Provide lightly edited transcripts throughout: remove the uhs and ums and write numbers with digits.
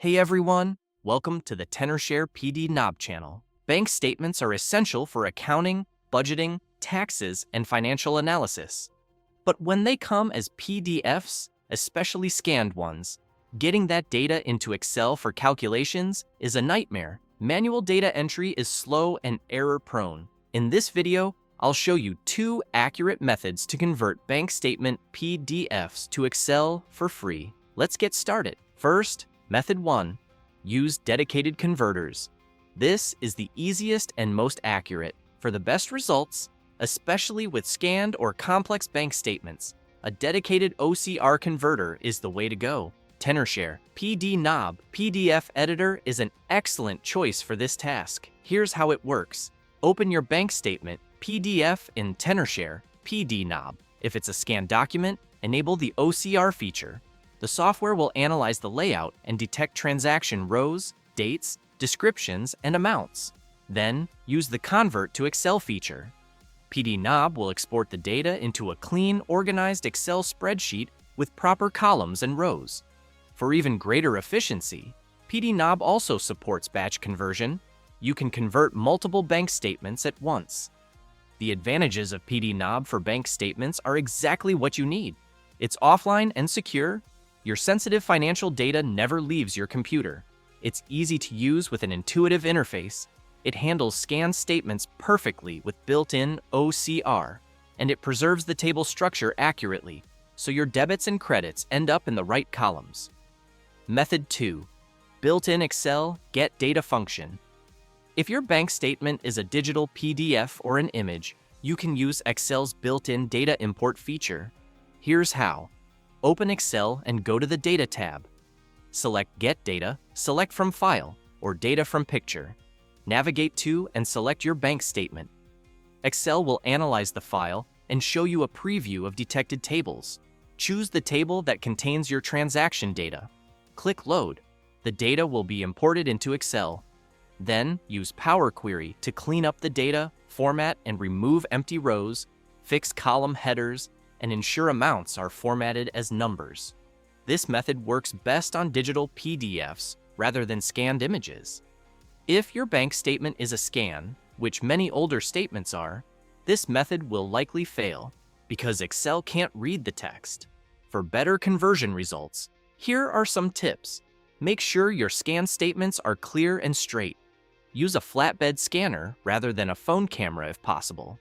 Hey everyone, welcome to the Tenorshare PDNob channel. Bank statements are essential for accounting, budgeting, taxes, and financial analysis. But when they come as PDFs, especially scanned ones, getting that data into Excel for calculations is a nightmare. Manual data entry is slow and error-prone. In this video, I'll show you 2 accurate methods to convert bank statement PDFs to Excel for free. Let's get started. First, Method 1. Use dedicated converters. This is the easiest and most accurate. For the best results, especially with scanned or complex bank statements, a dedicated OCR converter is the way to go. Tenorshare PDNob PDF editor is an excellent choice for this task. Here's how it works. Open your bank statement PDF in Tenorshare PDNob. If it's a scanned document, enable the OCR feature. The software will analyze the layout and detect transaction rows, dates, descriptions, and amounts. Then, use the Convert to Excel feature. PDNob will export the data into a clean, organized Excel spreadsheet with proper columns and rows. For even greater efficiency, PDNob also supports batch conversion. You can convert multiple bank statements at once. The advantages of PDNob for bank statements are exactly what you need. It's offline and secure. Your sensitive financial data never leaves your computer. It's easy to use with an intuitive interface. It handles scanned statements perfectly with built-in OCR, and it preserves the table structure accurately, so your debits and credits end up in the right columns. Method 2. Built-in Excel Get Data function. If your bank statement is a digital PDF or an image, you can use Excel's built-in data import feature. Here's how. Open Excel and go to the Data tab. Select Get Data, select from File, or Data from Picture. Navigate to and select your bank statement. Excel will analyze the file and show you a preview of detected tables. Choose the table that contains your transaction data. Click Load. The data will be imported into Excel. Then, use Power Query to clean up the data, format and remove empty rows, fix column headers, and ensure amounts are formatted as numbers. This method works best on digital PDFs rather than scanned images. If your bank statement is a scan, which many older statements are, this method will likely fail because Excel can't read the text. For better conversion results, here are some tips. Make sure your scanned statements are clear and straight. Use a flatbed scanner rather than a phone camera if possible.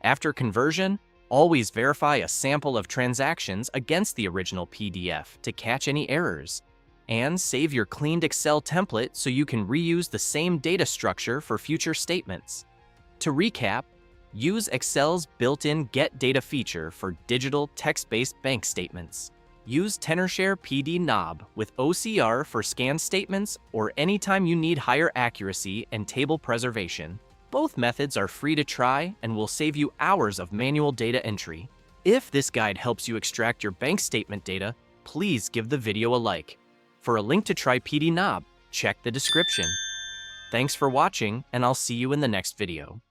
After conversion, always verify a sample of transactions against the original PDF to catch any errors. And save your cleaned Excel template so you can reuse the same data structure for future statements. To recap, use Excel's built-in Get Data feature for digital text-based bank statements. Use Tenorshare PDNob with OCR for scanned statements or anytime you need higher accuracy and table preservation. Both methods are free to try and will save you hours of manual data entry. If this guide helps you extract your bank statement data, please give the video a like. For a link to try PDNob, check the description. Thanks for watching, and I'll see you in the next video.